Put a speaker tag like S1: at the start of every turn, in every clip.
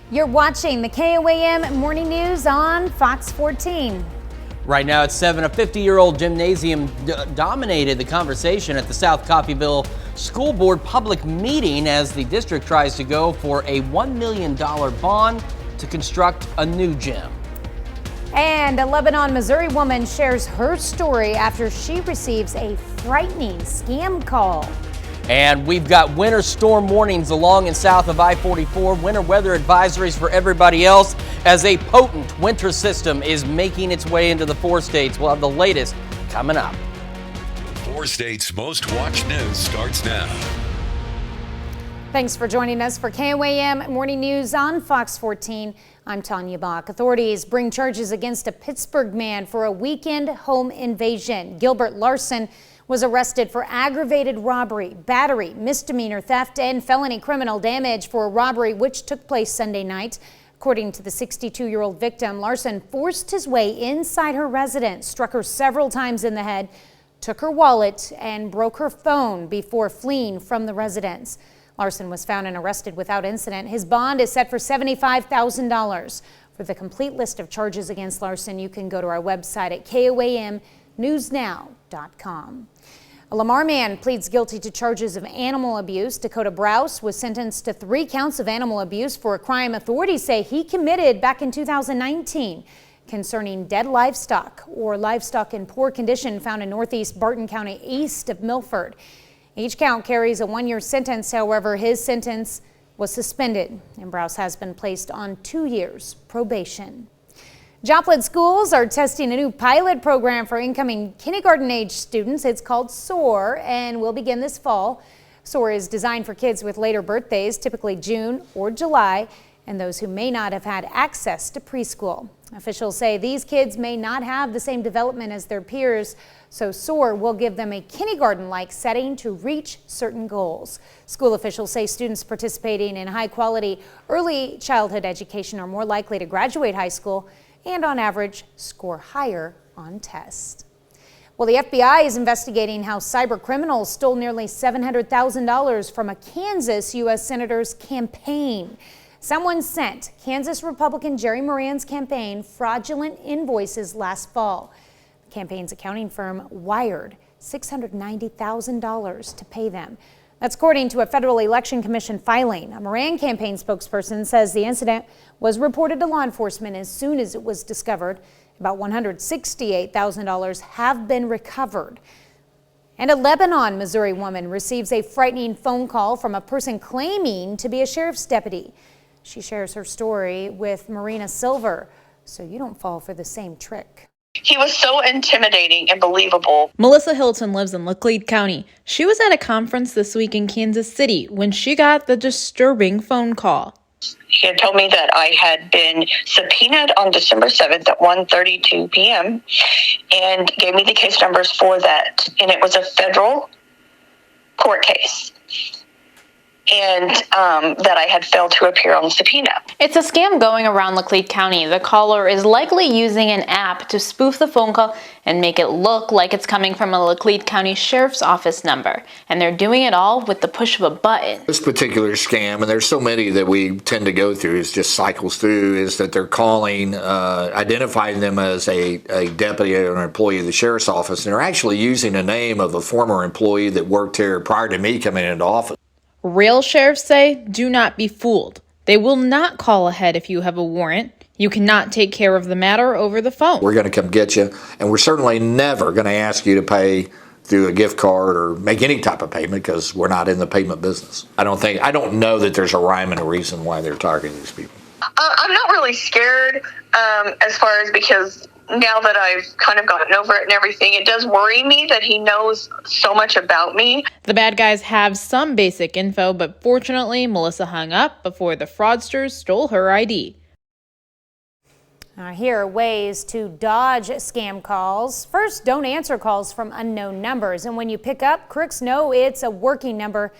S1: You're watching the KOAM Morning News on Fox 14.
S2: Right now at 7, a 50-year-old gymnasium dominated the conversation at the South Coffeyville School Board public meeting as the district tries to go for a $1 million bond to construct a new gym.
S1: And a Lebanon, Missouri woman shares her story after she receives a frightening scam call.
S2: And we've got winter storm warnings along and south of I-44, winter weather advisories for everybody else as a potent winter system is making its way into the 4 states. We'll have the latest coming up.
S3: 4 states' most watched news starts now.
S1: Thanks for joining us for KOAM Morning News on Fox 14. I'm Tanya Bach. Authorities bring charges against a Pittsburgh man for a weekend home invasion. Gilbert Larson was arrested for aggravated robbery, battery, misdemeanor theft, and felony criminal damage for a robbery which took place Sunday night. According to the 62-year-old victim, Larson forced his way inside her residence, struck her several times in the head, took her wallet, and broke her phone before fleeing from the residence. Larson was found and arrested without incident. His bond is set for $75,000. For the complete list of charges against Larson, you can go to our website at KOAMnewsnow.com. A Lamar man pleads guilty to charges of animal abuse. Dakota Browse was sentenced to 3 counts of animal abuse for a crime authorities say he committed back in 2019 concerning dead livestock or livestock in poor condition found in northeast Barton County east of Milford. Each count carries a 1-year sentence. However, his sentence was suspended and Browse has been placed on 2 years probation. Joplin schools are testing a new pilot program for incoming kindergarten-age students. It's called SOAR and will begin this fall. SOAR is designed for kids with later birthdays, typically June or July, and those who may not have had access to preschool. Officials say these kids may not have the same development as their peers, so SOAR will give them a kindergarten-like setting to reach certain goals. School officials say students participating in high-quality early childhood education are more likely to graduate high school and on average score higher on tests. Well, the FBI is investigating how cyber criminals stole nearly $700,000 from a Kansas U.S. Senator's campaign. Someone sent Kansas Republican Jerry Moran's campaign fraudulent invoices last fall. The campaign's accounting firm wired $690,000 to pay them. That's according to a Federal Election Commission filing. A Moran campaign spokesperson says the incident was reported to law enforcement as soon as it was discovered. About $168,000 have been recovered. And a Lebanon, Missouri woman receives a frightening phone call from a person claiming to be a sheriff's deputy. She shares her story with Marina Silver, so you don't fall for the same trick.
S4: He was so intimidating and believable.
S5: Melissa Hilton lives in Laclede County. She was at a conference this week in Kansas City when she got the disturbing phone call.
S4: He had told me that I had been subpoenaed on December 7th at 1:32 p.m. and gave me the case numbers for that. And it was a federal court case. And that I had failed to appear on the subpoena.
S5: It's a scam going around Laclede County. The caller is likely using an app to spoof the phone call and make it look like it's coming from a Laclede County Sheriff's Office number. And they're doing it all with the push of a button.
S6: This particular scam, and there's so many that we tend to go through, is just cycles through, is that they're calling, identifying them as a deputy or an employee of the Sheriff's Office, and they're actually using the name of a former employee that worked here prior to me coming into office.
S5: Real sheriffs say, do not be fooled. They will not call ahead if you have a warrant. You cannot take care of the matter over the phone.
S6: We're going to come get you, and we're certainly never going to ask you to pay through a gift card or make any type of payment because we're not in the payment business. I don't know that there's a rhyme and a reason why they're targeting these people.
S4: I'm not really scared as far as because now that I've kind of gotten over it and everything, it does worry me that he knows so much about me.
S5: The bad guys have some basic info, but fortunately, Melissa hung up before the fraudsters stole her ID.
S1: Here are ways to dodge scam calls. First, don't answer calls from unknown numbers. And when you pick up, crooks know it's a working number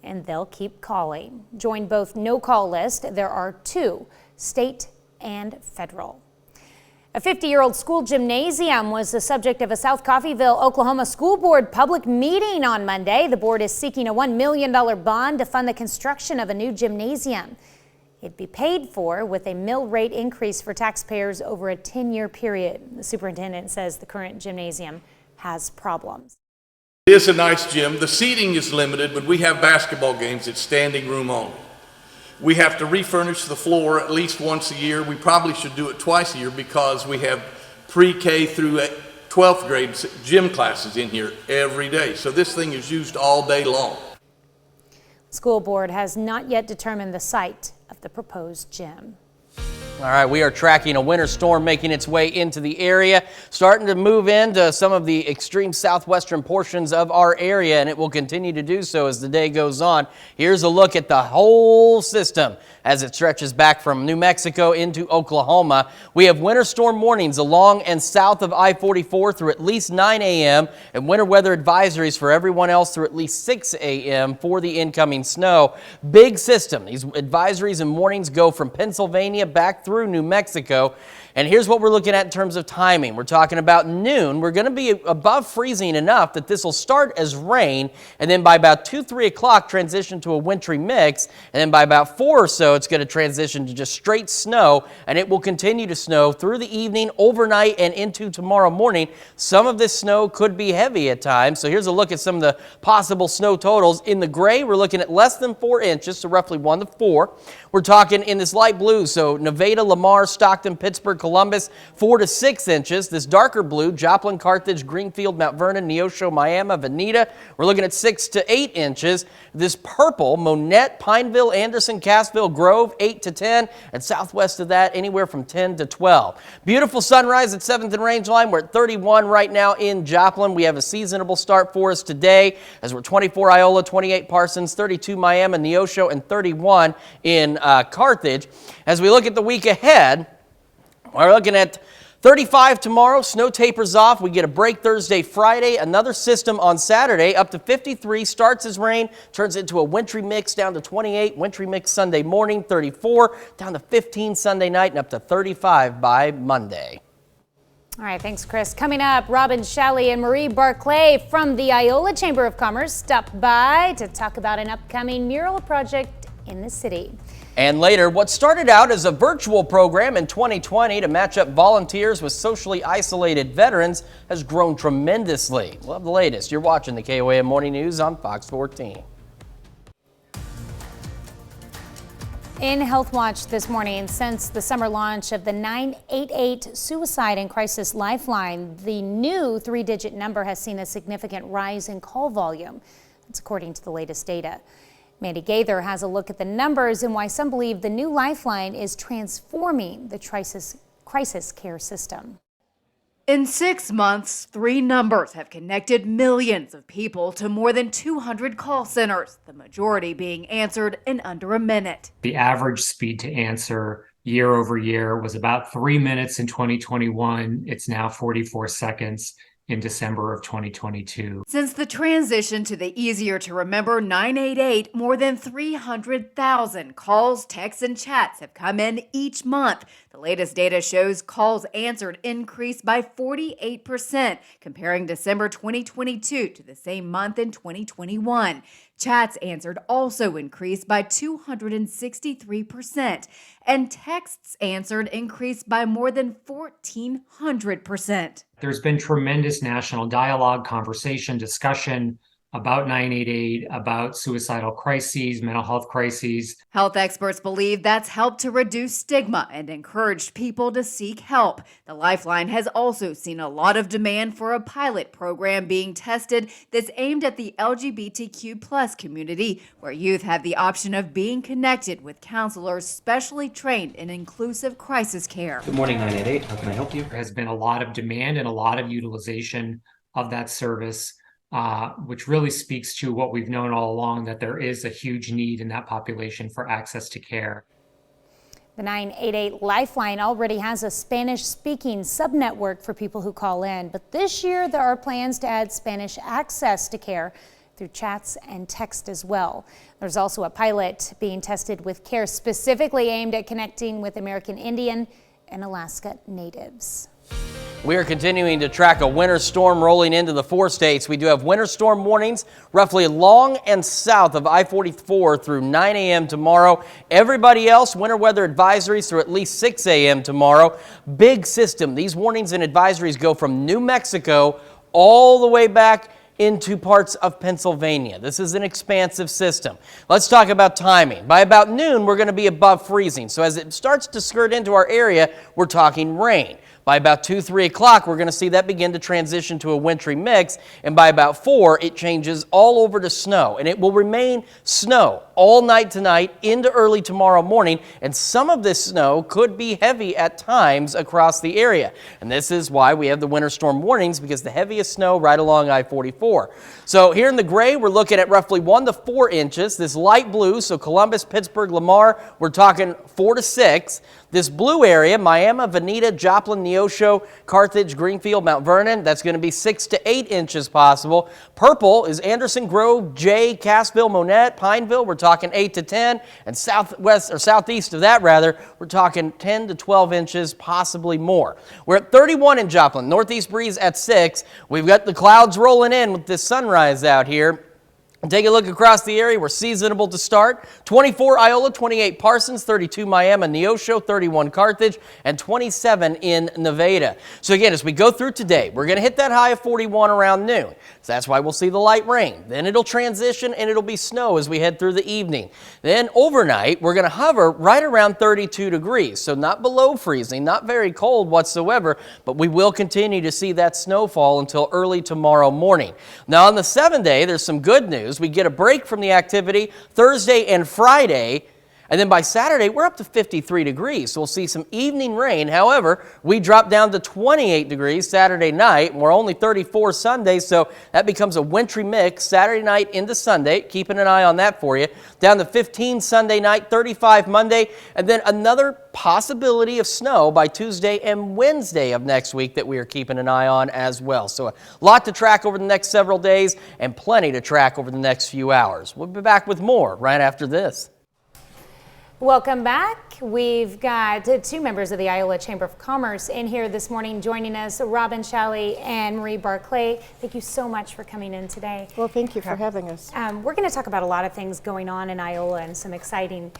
S1: and they'll keep calling. Join both no-call list. There are 2, state and federal. A 50-year-old school gymnasium was the subject of a South Coffeyville, Oklahoma school board public meeting on Monday. The board is seeking a $1 million bond to fund the construction of a new gymnasium. It'd be paid for with a mill rate increase for taxpayers over a 10-year period. The superintendent says the current gymnasium has problems.
S7: It is a nice gym. The seating is limited, but we have basketball games. It's standing room only. We have to refurnish the floor at least once a year. We probably should do it twice a year because we have pre-K through 12th grade gym classes in here every day. So this thing is used all day long.
S1: The school board has not yet determined the site of the proposed gym.
S2: All right, we are tracking a winter storm making its way into the area, starting to move into some of the extreme southwestern portions of our area, and it will continue to do so as the day goes on. Here's a look at the whole system as it stretches back from New Mexico into Oklahoma. We have winter storm warnings along and south of I-44 through at least 9 a.m. and winter weather advisories for everyone else through at least 6 a.m. for the incoming snow. Big system. These advisories and warnings go from Pennsylvania back through New Mexico. And here's what we're looking at in terms of timing. We're talking about noon. We're going to be above freezing enough that this will start as rain, and then by about 2-3 o'clock transition to a wintry mix, and then by about 4 or so it's going to transition to just straight snow, and it will continue to snow through the evening, overnight, and into tomorrow morning. Some of this snow could be heavy at times, so here's a look at some of the possible snow totals. In the gray, we're looking at less than 4 inches, so roughly 1 to 4. We're talking in this light blue, so Nevada, Lamar, Stockton, Pittsburgh, Columbus, 4 to 6 inches. This darker blue, Joplin, Carthage, Greenfield, Mount Vernon, Neosho, Miami, Veneta, we're looking at 6 to 8 inches. This purple, Monette, Pineville, Anderson, Cassville, Grove, 8 to 10, and southwest of that, anywhere from 10 to 12. Beautiful sunrise at 7th and Rangeline. We're at 31 right now in Joplin. We have a seasonable start for us today as we're 24 Iola, 28 Parsons, 32 Miami, Neosho, and 31 in Carthage. As we look at the week ahead, we're looking at 35 tomorrow, snow tapers off. We get a break Thursday, Friday, another system on Saturday, up to 53, starts as rain, turns into a wintry mix down to 28, wintry mix Sunday morning, 34, down to 15 Sunday night, and up to 35 by Monday.
S1: All right, thanks, Chris. Coming up, Robin Shelley and Marie Barclay from the Iola Chamber of Commerce stopped by to talk about an upcoming mural project in the city.
S2: And later, what started out as a virtual program in 2020 to match up volunteers with socially isolated veterans has grown tremendously. We'll have the latest. You're watching the KOAM Morning News on Fox 14.
S1: In Health Watch this morning, since the summer launch of the 988 Suicide and Crisis Lifeline, the new 3-digit number has seen a significant rise in call volume. That's according to the latest data. Mandy Gaither has a look at the numbers and why some believe the new lifeline is transforming the crisis care system.
S8: In 6 months, 3 numbers have connected millions of people to more than 200 call centers, the majority being answered in under a minute.
S9: The average speed to answer year over year was about 3 minutes in 2021. It's now 44 seconds in December of 2022.
S8: Since the transition to the easier to remember 988, more than 300,000 calls, texts, and chats have come in each month. The latest data shows calls answered increased by 48%, comparing December 2022 to the same month in 2021. Chats answered also increased by 263%, and texts answered increased by more than 1,400%.
S9: There's been tremendous national dialogue, conversation, discussion about 988, about suicidal crises, mental health crises.
S8: Health experts believe that's helped to reduce stigma and encouraged people to seek help. The Lifeline has also seen a lot of demand for a pilot program being tested that's aimed at the LGBTQ+ community, where youth have the option of being connected with counselors specially trained in inclusive crisis care.
S10: Good morning, 988. How can I help you?
S9: There has been a lot of demand and a lot of utilization of that service, which really speaks to what we've known all along, that there is a huge need in that population for access to care.
S1: The 988 Lifeline already has a Spanish-speaking subnetwork for people who call in, but this year there are plans to add Spanish access to care through chats and text as well. There's also a pilot being tested with care specifically aimed at connecting with American Indian and Alaska Natives.
S2: We are continuing to track a winter storm rolling into the 4 states. We do have winter storm warnings roughly along and south of I-44 through 9 a.m. tomorrow. Everybody else, winter weather advisories through at least 6 a.m. tomorrow. Big system. These warnings and advisories go from New Mexico all the way back into parts of Pennsylvania. This is an expansive system. Let's talk about timing. By about noon, we're going to be above freezing. So as it starts to skirt into our area, we're talking rain. By about 2, 3 o'clock, we're going to see that begin to transition to a wintry mix. And by about 4, it changes all over to snow. And it will remain snow all night tonight into early tomorrow morning. And some of this snow could be heavy at times across the area. And this is why we have the winter storm warnings, because the heaviest snow right along I-44. So here in the gray, we're looking at roughly 1 to 4 inches. This light blue, so Columbus, Pittsburgh, Lamar, we're talking 4 to 6. This blue area, Miami, Veneta, Joplin, Neosho, Carthage, Greenfield, Mount Vernon, that's going to be 6 to 8 inches possible. Purple is Anderson, Grove, Jay, Cassville, Monette, Pineville, we're talking 8 to 10. And southwest or southeast of that, rather, we're talking 10 to 12 inches, possibly more. We're at 31 in Joplin, northeast breeze at 6. We've got the clouds rolling in with this sunrise out here. Take a look across the area. We're seasonable to start. 24 Iola, 28 Parsons, 32 Miami, Neosho, 31 Carthage, and 27 in Nevada. So again, as we go through today, we're going to hit that high of 41 around noon. So that's why we'll see the light rain. Then it'll transition and it'll be snow as we head through the evening. Then overnight, we're going to hover right around 32 degrees. So not below freezing, not very cold whatsoever, but we will continue to see that snowfall until early tomorrow morning. Now on the 7th day, there's some good news. We get a break from the activity Thursday and Friday, and then by Saturday, we're up to 53 degrees. So we'll see some evening rain. However, we drop down to 28 degrees Saturday night, and we're only 34 Sunday, so that becomes a wintry mix Saturday night into Sunday. Keeping an eye on that for you. Down to 15 Sunday night, 35 Monday, and then another possibility of snow by Tuesday and Wednesday of next week that we are keeping an eye on as well. So a lot to track over the next several days and plenty to track over the next few hours. We'll be back with more right after this.
S1: Welcome back. We've got 2 members of the Iola Chamber of Commerce in here this morning joining us, Robin Shalley and Marie Barclay. Thank you so much for coming in today.
S10: Well, thank you for having us.
S1: We're going to talk about a lot of things going on in Iola and some exciting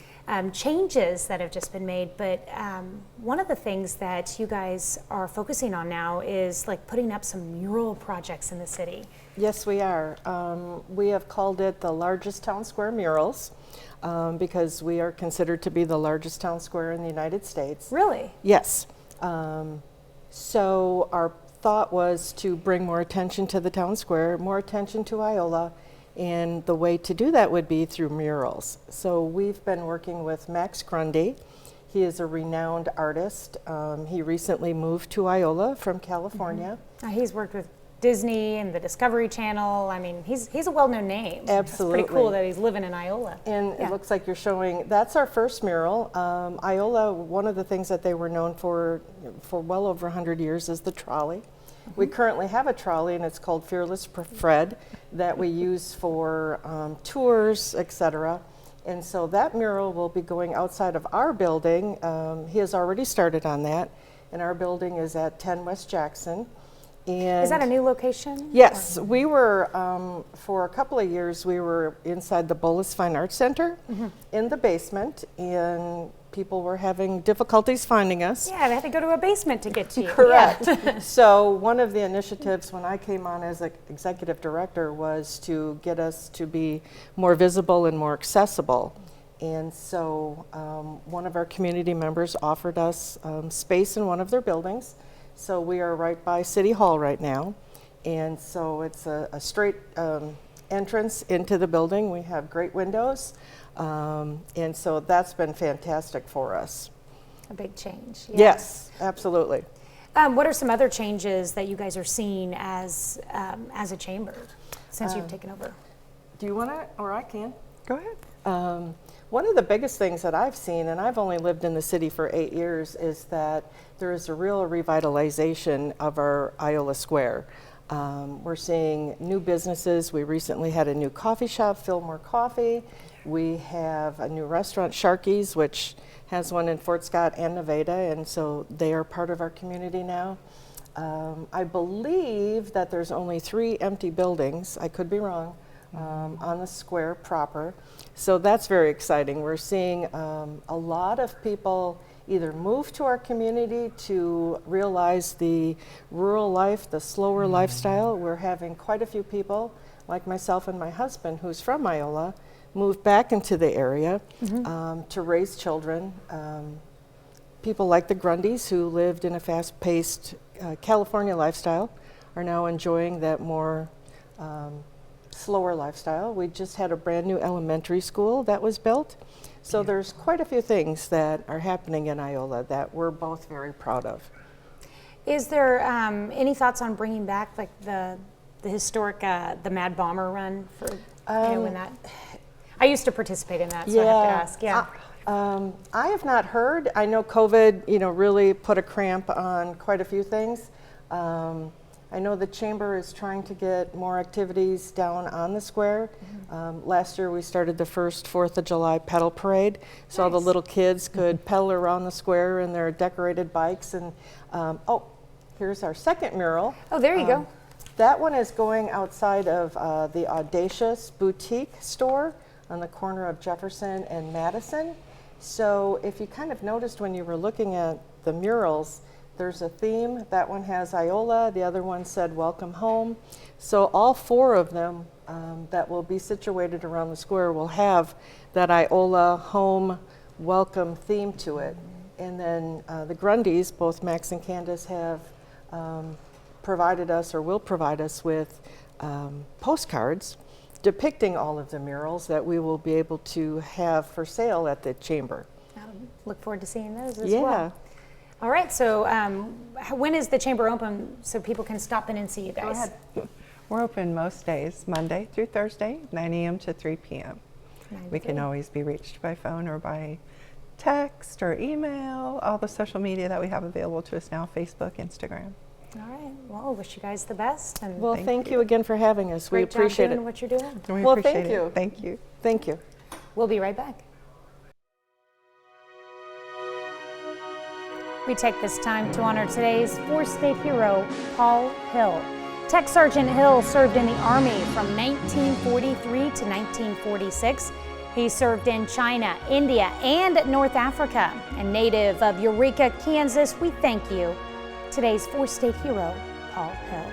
S1: changes that have just been made, but one of the things that you guys are focusing on now is like putting up some mural projects in the city.
S10: Yes, we are. We have called it the largest town square murals because we are considered to be the largest town square in the United States.
S1: Really?
S10: Yes. So our thought was to bring more attention to the town square, more attention to Iola, and the way to do that would be through murals. So we've been working with Max Grundy. He is a renowned artist. He recently moved to Iola from California.
S1: Mm-hmm. He's worked with Disney and the Discovery Channel. I mean, he's a well-known name.
S10: Absolutely.
S1: It's pretty cool that he's living in Iola.
S10: And it looks like you're showing, that's our first mural. Iola, one of the things that they were known for well over 100 years is the trolley. Mm-hmm. We currently have a trolley, and it's called Fearless Fred, that we use for tours, etc. And so that mural will be going outside of our building. He has already started on that, and our building is at 10 West Jackson. And
S1: is that a new location?
S10: Yes, we were, for a couple of years, we were inside the Bolus Fine Arts Center in the basement, and people were having difficulties finding us.
S1: Yeah, they had to go to a basement to get to you.
S10: Correct.
S1: Yeah.
S10: So one of the initiatives when I came on as executive director was to get us to be more visible and more accessible. And so one of our community members offered us space in one of their buildings. So we are right by City Hall right now. And so it's a straight entrance into the building. We have great windows. And so that's been fantastic for us.
S1: A big change. Yeah.
S10: Yes, absolutely.
S1: What are some other changes that you guys are seeing as a chamber since you've taken over?
S10: Do you want to, or I can? Go ahead. One of the biggest things that I've seen, and I've only lived in the city for 8 years, is that there is a real revitalization of our Iola Square. We're seeing new businesses. We recently had a new coffee shop, Fillmore Coffee. We have a new restaurant, Sharky's, which has one in Fort Scott and Nevada, and so they are part of our community now. I believe that there's only 3 empty buildings, I could be wrong, on the square proper. So that's very exciting. We're seeing a lot of people either move to our community to realize the rural life, the slower lifestyle. We're having quite a few people, like myself and my husband, who's from Iola, move back into the area to raise children. People like the Grundys, who lived in a fast-paced California lifestyle, are now enjoying that more slower lifestyle. We just had a brand new elementary school that was built. So there's quite a few things that are happening in Iola that we're both very proud of.
S1: Is there any thoughts on bringing back like the historic the Mad Bomber run for when that? I used to participate in that, so I have to ask.
S10: I have not heard. I know COVID, really put a cramp on quite a few things. I know the chamber is trying to get more activities down on the square. Last year we started the first 4th of July pedal parade, so all the little kids could pedal around the square in their decorated bikes. And here's our second mural.
S1: Oh, there you go.
S10: That one is going outside of the Audacious Boutique store on the corner of Jefferson and Madison. So if you kind of noticed when you were looking at the murals, there's a theme. That one has Iola, the other one said welcome home. So all 4 of them that will be situated around the square will have that Iola home welcome theme to it. And then the Grundys, both Max and Candace, have provided us or will provide us with postcards depicting all of the murals that we will be able to have for sale at the chamber.
S1: Look forward to seeing those as well. All right, so when is the chamber open so people can stop in and see you guys?
S11: Go ahead. We're open most days, Monday through Thursday, 9 a.m. to 3 p.m. We can always be reached by phone or by text or email, all the social media that we have available to us now, Facebook, Instagram.
S1: All right, well, wish you guys the best. And
S10: well, thank you again for having us. We appreciate it.
S1: What you're doing.
S10: Well, thank you.
S11: Thank you.
S10: Thank you.
S1: We'll be right back. We take this time to honor today's 4-state hero, Paul Hill. Tech Sergeant Hill served in the Army from 1943 to 1946. He served in China, India, and North Africa. A native of Eureka, Kansas, we thank you. Today's 4-state hero, Paul Hill.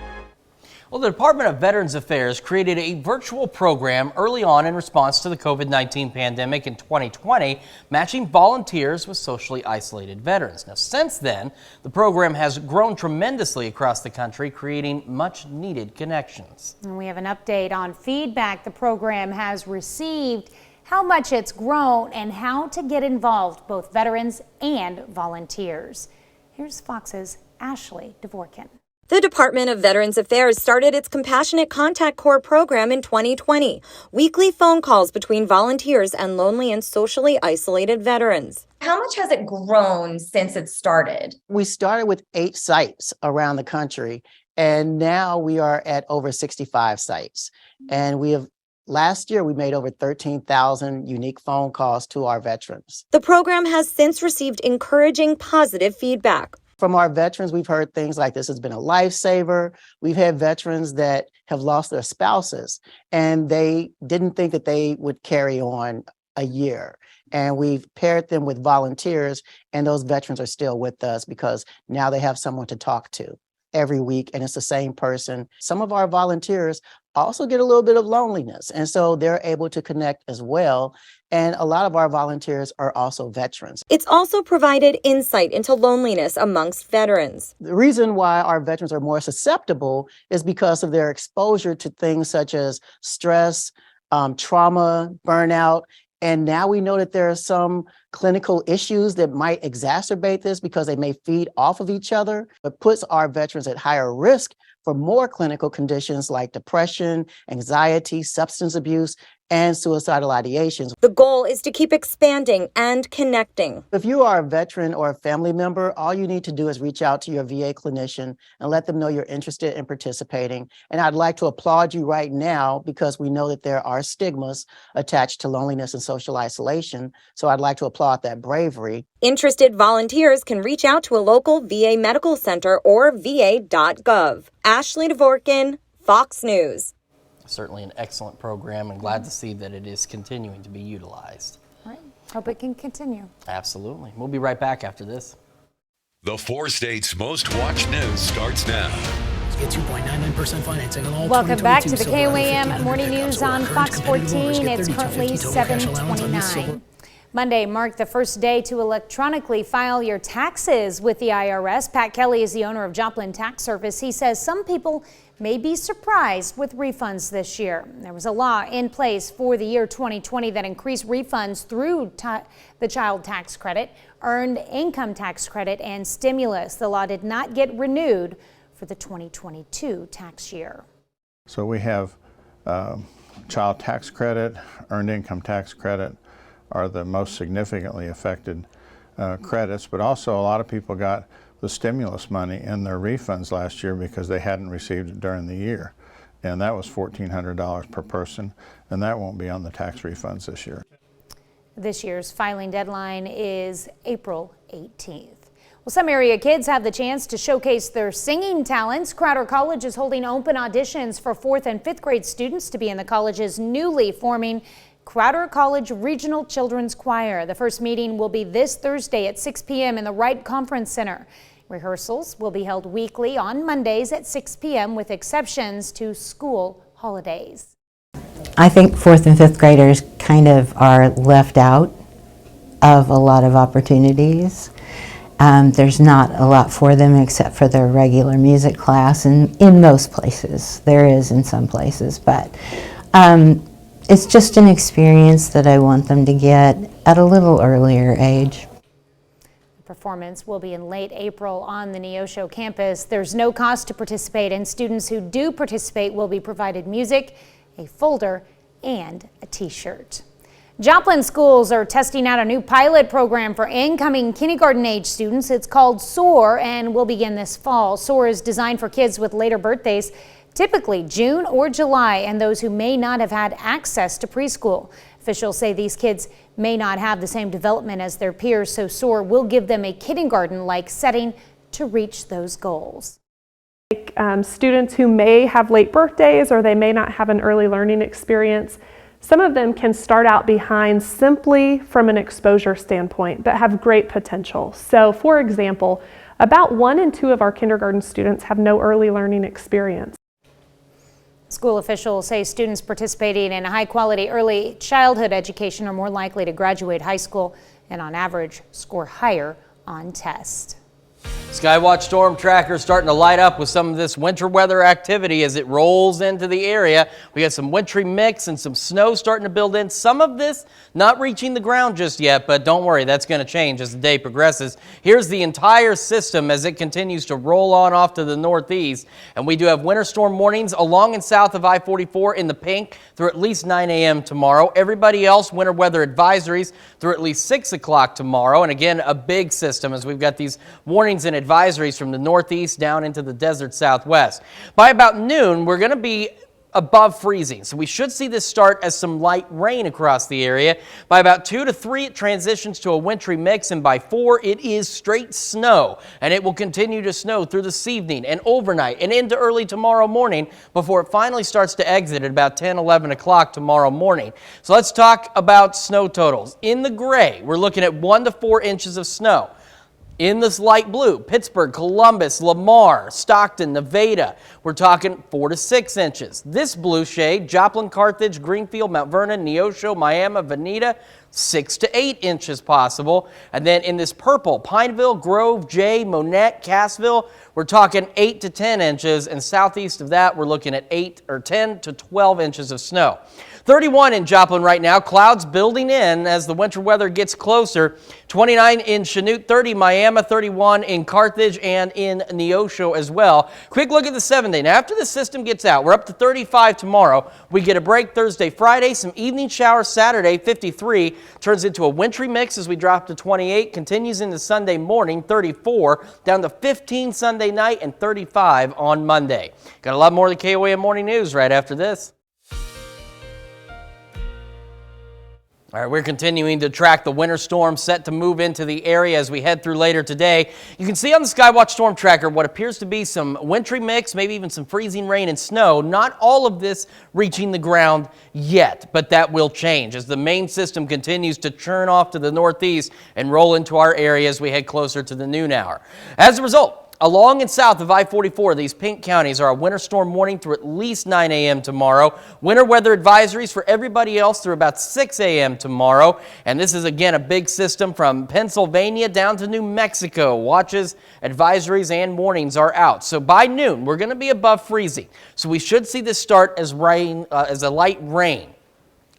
S2: Well, the Department of Veterans Affairs created a virtual program early on in response to the COVID-19 pandemic in 2020, matching volunteers with socially isolated veterans. Now, since then, the program has grown tremendously across the country, creating much needed connections.
S1: And we have an update on feedback the program has received, how much it's grown, and how to get involved, both veterans and volunteers. Here's Fox's Ashley Dvorkin.
S12: The Department of Veterans Affairs started its Compassionate Contact Corps program in 2020, weekly phone calls between volunteers and lonely and socially isolated veterans.
S13: How much has it grown since it started?
S14: We started with 8 sites around the country, and now we are at over 65 sites. And last year, we made over 13,000 unique phone calls to our veterans.
S12: The program has since received encouraging, positive feedback.
S14: From our veterans, we've heard things like this has been a lifesaver. We've had veterans that have lost their spouses, and they didn't think that they would carry on a year. And we've paired them with volunteers, and those veterans are still with us because now they have someone to talk to every week, and it's the same person. Some of our volunteers also get a little bit of loneliness, and so they're able to connect as well. And a lot of our volunteers are also veterans.
S12: It's also provided insight into loneliness amongst veterans.
S14: The reason why our veterans are more susceptible is because of their exposure to things such as stress, trauma, burnout. And now we know that there are some clinical issues that might exacerbate this because they may feed off of each other, but puts our veterans at higher risk for more clinical conditions like depression, anxiety, substance abuse, and suicidal ideations.
S12: The goal is to keep expanding and connecting.
S14: If you are a veteran or a family member, all you need to do is reach out to your VA clinician and let them know you're interested in participating. And I'd like to applaud you right now because we know that there are stigmas attached to loneliness and social isolation. So I'd like to applaud that bravery.
S12: Interested volunteers can reach out to a local VA medical center or va.gov. Ashley Dvorkin, Fox News.
S2: Certainly an excellent program, and glad to see that it is continuing to be utilized.
S1: Right. Hope it can continue.
S2: Absolutely. We'll be right back after this.
S3: The 4 states' most watched news starts now.
S15: Get 2.99% financing on all
S1: Welcome back to the
S15: Silverado
S1: KOAM
S15: 1500
S1: Morning
S15: pickups
S1: News
S15: or
S1: on
S15: current
S1: Fox
S15: competitive orders.
S1: 14.
S15: Get
S1: It's
S15: 32.50
S1: currently
S15: total cash allowance on these silver.
S1: 7:29. Monday marked the first day to electronically file your taxes with the IRS. Pat Kelly is the owner of Joplin Tax Service. He says some people may be surprised with refunds this year. There was a law in place for the year 2020 that increased refunds through the child tax credit, earned income tax credit, and stimulus. The law did not get renewed for the 2022 tax year.
S16: So we have child tax credit, earned income tax credit are the most significantly affected credits, but also a lot of people got the stimulus money in their refunds last year because they hadn't received it during the year. And that was $1,400 per person, and that won't be on the tax refunds this year.
S1: This year's filing deadline is April 18th. Well, some area kids have the chance to showcase their singing talents. Crowder College is holding open auditions for 4th and 5th grade students to be in the college's newly forming Crowder College Regional Children's Choir. The first meeting will be this Thursday at 6 p.m. in the Wright Conference Center. Rehearsals will be held weekly on Mondays at 6 p.m. with exceptions to school holidays.
S17: I think 4th and 5th graders kind of are left out of a lot of opportunities. There's not a lot for them except for their regular music class, and in most places. There is in some places, but it's just an experience that I want them to get at a little earlier age.
S1: The performance will be in late April on the Neosho campus. There's no cost to participate, and students who do participate will be provided music, a folder, and a t-shirt. Joplin schools are testing out a new pilot program for incoming kindergarten age students. It's called SOAR and will begin this fall. SOAR is designed for kids with later birthdays, typically June or July, and those who may not have had access to preschool. Officials say these kids may not have the same development as their peers, so SOAR will give them a kindergarten-like setting to reach those goals.
S18: Students who may have late birthdays or they may not have an early learning experience, some of them can start out behind simply from an exposure standpoint, but have great potential. So for example, about 1 in 2 of our kindergarten students have no early learning experience.
S1: School officials say students participating in high-quality early childhood education are more likely to graduate high school and on average score higher on tests.
S2: Skywatch storm tracker starting to light up with some of this winter weather activity as it rolls into the area. We got some wintry mix and some snow starting to build in. Some of this not reaching the ground just yet, but don't worry, that's going to change as the day progresses. Here's the entire system as it continues to roll on off to the northeast. And we do have winter storm warnings along and south of I-44 in the pink through at least 9 a.m. tomorrow. Everybody else, winter weather advisories through at least 6 o'clock tomorrow. And again, a big system as we've got these warnings and advisories from the northeast down into the desert southwest. By about noon, we're going to be above freezing, so we should see this start as some light rain across the area. By about 2 to 3, it transitions to a wintry mix, and by 4, it is straight snow, and it will continue to snow through this evening and overnight and into early tomorrow morning before it finally starts to exit at about 10, 11 o'clock tomorrow morning. So let's talk about snow totals. In the gray, we're looking at 1 to 4 inches of snow. In this light blue, Pittsburgh, Columbus, Lamar, Stockton, Nevada, we're talking 4 to 6 inches. This blue shade, Joplin, Carthage, Greenfield, Mount Vernon, Neosho, Miami, Veneta, 6 to 8 inches possible. And then in this purple, Pineville, Grove, Jay, Monette, Cassville, we're talking 8 to 10 inches. And southeast of that, we're looking at 10 to 12 inches of snow. 31 in Joplin right now. Clouds building in as the winter weather gets closer. 29 in Chanute, 30 Miami, 31 in Carthage and in Neosho as well. Quick look at the 7-day. Now, after the system gets out, we're up to 35 tomorrow. We get a break Thursday, Friday, some evening showers Saturday, 53. Turns into a wintry mix as we drop to 28. Continues into Sunday morning, 34. Down to 15 Sunday night and 35 on Monday. Got a lot more of the KOAM Morning News right after this. All right, we're continuing to track the winter storm set to move into the area as we head through later today. You can see on the Skywatch Storm Tracker what appears to be some wintry mix, maybe even some freezing rain and snow. Not all of this reaching the ground yet, but that will change as the main system continues to churn off to the northeast and roll into our area as we head closer to the noon hour. As a result, along and south of I-44, these pink counties are a winter storm warning through at least 9 a.m. tomorrow. Winter weather advisories for everybody else through about 6 a.m. tomorrow. And this is, again, a big system from Pennsylvania down to New Mexico. Watches, advisories, and warnings are out. So by noon, we're going to be above freezing. So we should see this start as rain, as a light rain.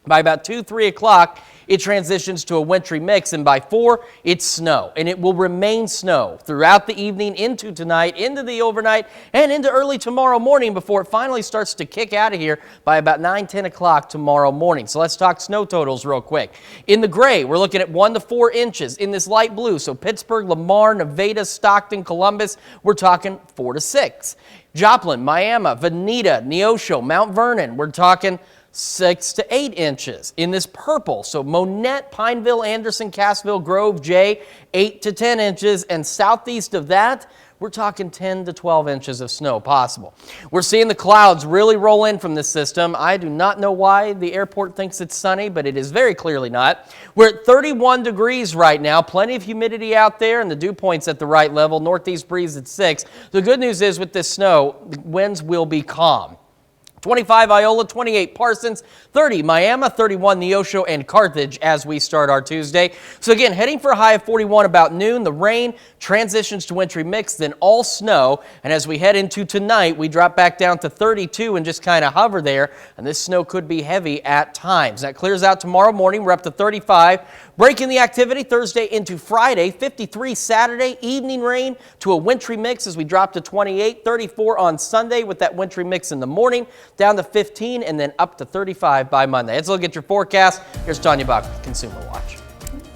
S2: By about 2, 3 o'clock, it transitions to a wintry mix, and by 4, it's snow. And it will remain snow throughout the evening, into tonight, into the overnight, and into early tomorrow morning before it finally starts to kick out of here by about 9, 10 o'clock tomorrow morning. So let's talk snow totals real quick. In the gray, we're looking at 1 to 4 inches. In this light blue, so Pittsburgh, Lamar, Nevada, Stockton, Columbus, we're talking 4 to 6. Joplin, Miami, Veneta, Neosho, Mount Vernon, we're talking 6 to 8 inches. In this purple, so Monette, Pineville, Anderson, Cassville, Grove, Jay, 8 to 10 inches. And southeast of that, we're talking 10 to 12 inches of snow possible. We're seeing the clouds really roll in from this system. I do not know why the airport thinks it's sunny, but it is very clearly not. We're at 31 degrees right now. Plenty of humidity out there, and the dew point's at the right level. Northeast breeze at 6. The good news is with this snow, the winds will be calm. 25 Iola, 28 Parsons, 30 Miami, 31 Neosho and Carthage as we start our Tuesday. So again, heading for a high of 41 about noon. The rain transitions to wintry mix, then all snow. And as we head into tonight, we drop back down to 32 and just kind of hover there. And this snow could be heavy at times. That clears out tomorrow morning. We're up to 35. Breaking the activity Thursday into Friday, 53 Saturday, evening rain to a wintry mix as we drop to 28, 34 on Sunday with that wintry mix in the morning, down to 15, and then up to 35 by Monday. Let's look at your forecast. Here's Tanya Bach with Consumer Watch.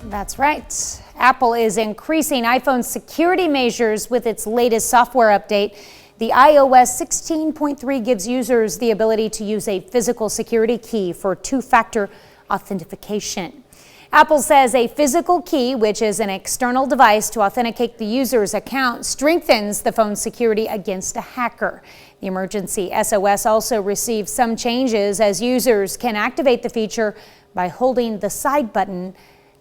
S1: That's right. Apple is increasing iPhone security measures with its latest software update. The iOS 16.3 gives users the ability to use a physical security key for two-factor authentication. Apple says a physical key, which is an external device to authenticate the user's account, strengthens the phone's security against a hacker. The emergency SOS also receives some changes as users can activate the feature by holding the side button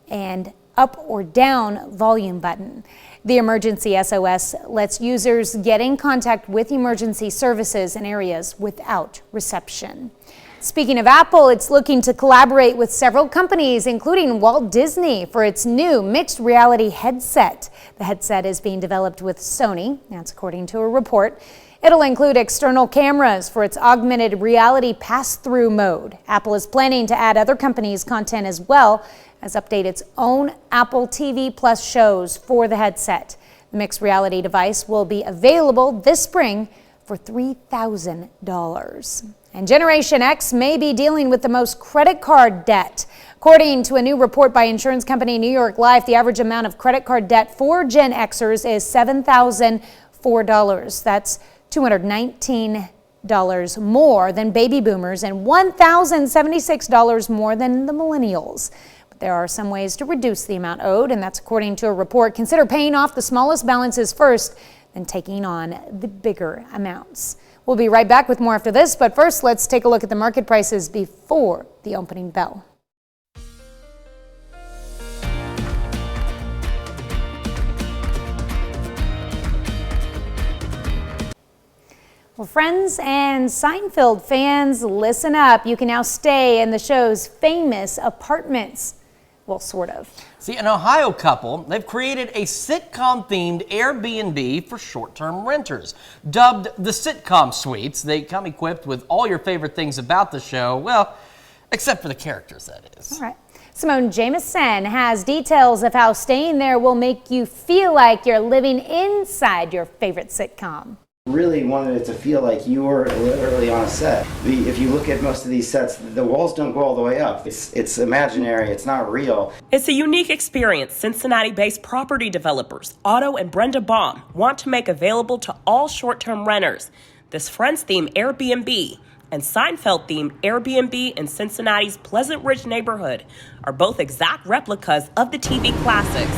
S1: and up or down volume button. The emergency SOS lets users get in contact with emergency services in areas without reception. Speaking of Apple, it's looking to collaborate with several companies, including Walt Disney, for its new mixed reality headset. The headset is being developed with Sony, that's according to a report. It'll include external cameras for its augmented reality pass-through mode. Apple is planning to add other companies' content as well as update its own Apple TV Plus shows for the headset. The mixed reality device will be available this spring for $3,000. And Generation X may be dealing with the most credit card debt. According to a new report by insurance company New York Life, the average amount of credit card debt for Gen Xers is $7,004. That's $219 more than baby boomers and $1,076 more than the millennials. But there are some ways to reduce the amount owed, and that's according to a report. Consider paying off the smallest balances first, then taking on the bigger amounts. We'll be right back with more after this, but first let's take a look at the market prices before the opening bell. Well, friends and Seinfeld fans, listen up. You can now stay in the show's famous apartments. Well, sort of.
S2: See, an Ohio couple, they've created a sitcom-themed Airbnb for short-term renters. Dubbed the Sitcom Suites, they come equipped with all your favorite things about the show, well, except for the characters, that is.
S1: All right. Simone Jameson has details of how staying there will make you feel like you're living inside your favorite sitcom.
S19: Really wanted it to feel like you were literally on a set. If you look at most of these sets, the walls don't go all the way up. It's imaginary, it's not real.
S20: It's a unique experience Cincinnati-based property developers Otto and Brenda Baum want to make available to all short-term renters. This Friends-themed Airbnb and Seinfeld-themed Airbnb in Cincinnati's Pleasant Ridge neighborhood are both exact replicas of the TV classics,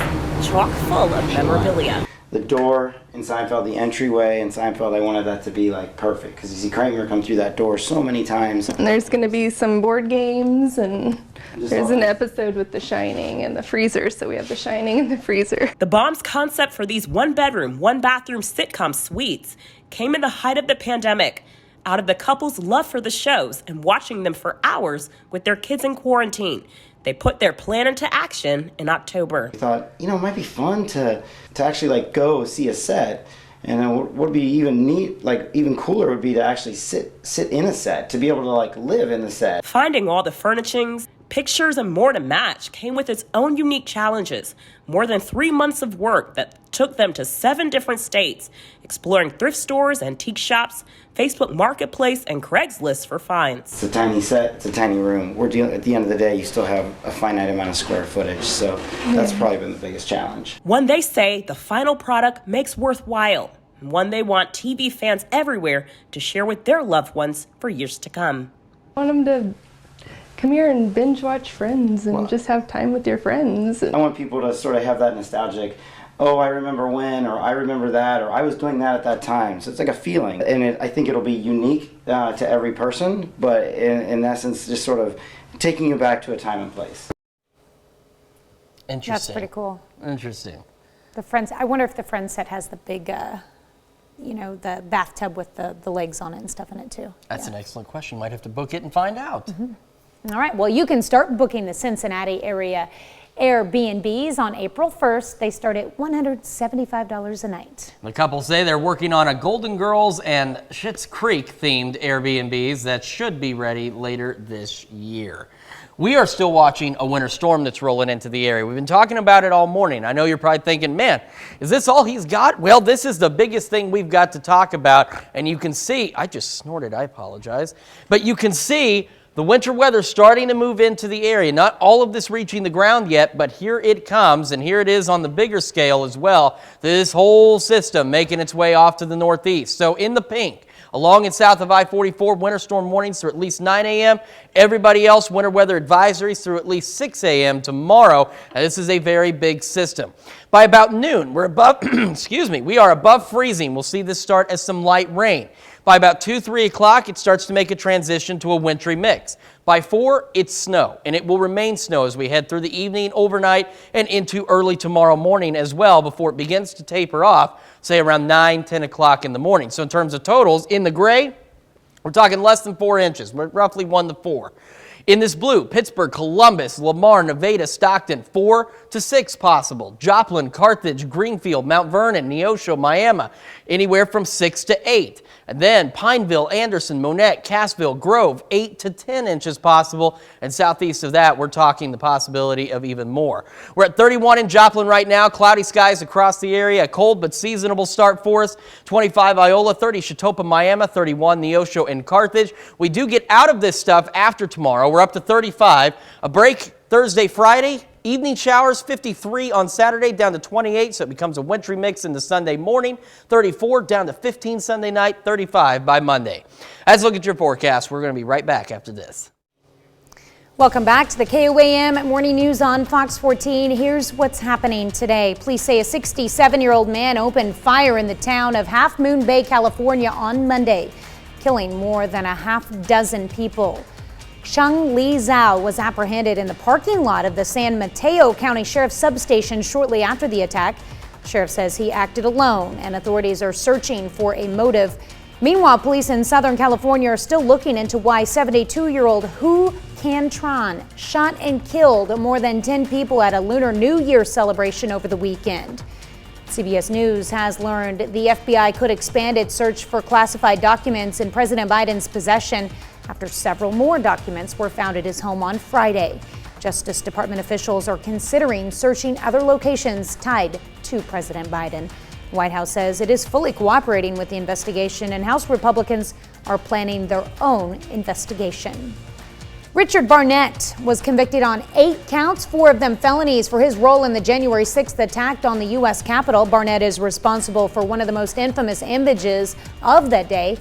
S20: chock full of memorabilia.
S19: The door in Seinfeld, the entryway in Seinfeld, I wanted that to be like perfect because you see Kramer come through that door so many times.
S21: And there's going to be some board games, and there's an episode with The Shining and the freezer, so we have The Shining and the freezer.
S20: The Baum's concept for these one-bedroom, one-bathroom sitcom suites came in the height of the pandemic, out of the couple's love for the shows and watching them for hours with their kids in quarantine. They put their plan into action in October.
S19: I thought, it might be fun to actually go see a set. And what would be even neat, even cooler would be to actually sit in a set, to be able to live in the set.
S20: Finding all the furnishings, pictures, and more to match came with its own unique challenges. More than 3 months of work that took them to 7 different states, exploring thrift stores, antique shops, Facebook Marketplace, and Craigslist for finds.
S19: It's a tiny set, it's a tiny room. At the end of the day, you still have a finite amount of square footage, so that's probably been the biggest challenge.
S20: One they say the final product makes worthwhile, and one they want TV fans everywhere to share with their loved ones for years to come.
S21: I want them to come here and binge watch Friends and just have time with your friends.
S19: I want people to sort of have that nostalgic, oh, I remember when, or I remember that, or I was doing that at that time. So it's like a feeling. And I think it'll be unique to every person, but in essence, just sort of taking you back to a time and place.
S2: Interesting.
S1: That's pretty cool.
S2: Interesting.
S1: The Friends, I wonder if the Friends set has the big, the bathtub with the legs on it and stuff in it too.
S2: That's an excellent question. Might have to book it and find out.
S1: Mm-hmm. All right, well, you can start booking the Cincinnati area Airbnbs on April 1st. They start at $175 a night.
S2: The couple say they're working on a Golden Girls and Schitt's Creek themed Airbnbs that should be ready later this year. We are still watching a winter storm that's rolling into the area. We've been talking about it all morning. I know you're probably thinking, man, is this all he's got? Well, this is the biggest thing we've got to talk about. And you can see, I just snorted, I apologize. But you can see the winter weather starting to move into the area. Not all of this reaching the ground yet, but here it comes, and here it is on the bigger scale as well. This whole system making its way off to the northeast. So in the pink, along and south of I-44, winter storm warnings through at least 9 a.m. Everybody else, winter weather advisories through at least 6 a.m. tomorrow. Now, this is a very big system. By about noon, we're above, we are above freezing. We'll see this start as some light rain. By about 2, 3 o'clock, it starts to make a transition to a wintry mix. By 4, it's snow, and it will remain snow as we head through the evening, overnight, and into early tomorrow morning as well before it begins to taper off, say around 9, 10 o'clock in the morning. So in terms of totals, in the gray, we're talking less than 4 inches, roughly 1 to 4. In this blue, Pittsburgh, Columbus, Lamar, Nevada, Stockton, 4 to 6 possible. Joplin, Carthage, Greenfield, Mount Vernon, Neosho, Miami, anywhere from 6 to 8. And then Pineville, Anderson, Monette, Cassville, Grove, 8 to 10 inches possible. And southeast of that, we're talking the possibility of even more. We're at 31 in Joplin right now. Cloudy skies across the area. A cold but seasonable start for us. 25 Iola, 30 Chetopa, Miami, 31 Neosho and Carthage. We do get out of this stuff after tomorrow. We're up to 35. A break Thursday, Friday. Evening showers, 53 on Saturday, down to 28, so it becomes a wintry mix into Sunday morning. 34 down to 15 Sunday night, 35 by Monday. Let's look at your forecast. We're going to be right back after this.
S1: Welcome back to the KOAM Morning News on Fox 14. Here's what's happening today. Police say a 67-year-old man opened fire in the town of Half Moon Bay, California on Monday, killing more than a half dozen people. Sheng Li Zhao was apprehended in the parking lot of the San Mateo County Sheriff's substation shortly after the attack. The sheriff says he acted alone, and authorities are searching for a motive Meanwhile, police in Southern California are still looking into why 72-year-old Hu Can Tran shot and killed more than 10 people at a Lunar New Year celebration over the weekend. CBS News has learned the FBI could expand its search for classified documents in President Biden's possession after several more documents were found at his home on Friday. Justice Department officials are considering searching other locations tied to President Biden. The White House says it is fully cooperating with the investigation, and House Republicans are planning their own investigation. Richard Barnett was convicted on 8 counts, 4 of them felonies, for his role in the January 6th attack on the U.S. Capitol. Barnett is responsible for one of the most infamous images of that day,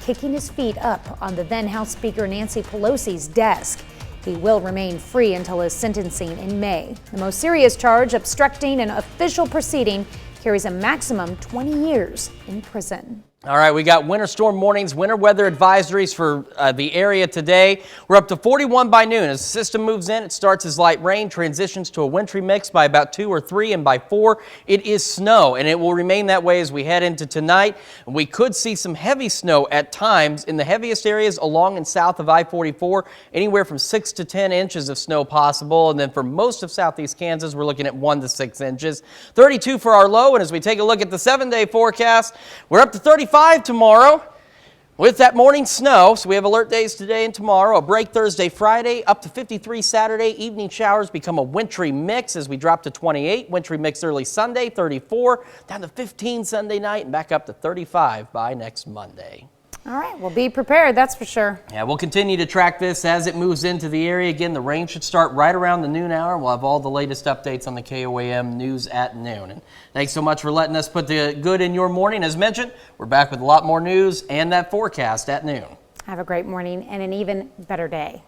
S1: kicking his feet up on the then House Speaker Nancy Pelosi's desk. He will remain free until his sentencing in May. The most serious charge, obstructing an official proceeding, carries a maximum 20 years in prison.
S2: All right, we got winter storm warnings, winter weather advisories for the area today. We're up to 41 by noon. As the system moves in, it starts as light rain, transitions to a wintry mix by about 2 or 3, and by 4, it is snow, and it will remain that way as we head into tonight. We could see some heavy snow at times in the heaviest areas along and south of I-44, anywhere from 6 to 10 inches of snow possible, and then for most of southeast Kansas, we're looking at 1 to 6 inches. 32 for our low, and as we take a look at the 7-day forecast, we're up to 35 tomorrow with that morning snow. So we have alert days today and tomorrow, a break Thursday, Friday, up to 53 Saturday. Evening showers become a wintry mix as we drop to 28. Wintry mix early Sunday, 34, down to 15 Sunday night, and back up to 35 by next Monday.
S1: All right, well, be prepared, that's for sure.
S2: Yeah, we'll continue to track this as it moves into the area. Again, the rain should start right around the noon hour. We'll have all the latest updates on the KOAM news at noon. And thanks so much for letting us put the good in your morning. As mentioned, we're back with a lot more news and that forecast at noon.
S1: Have a great morning and an even better day.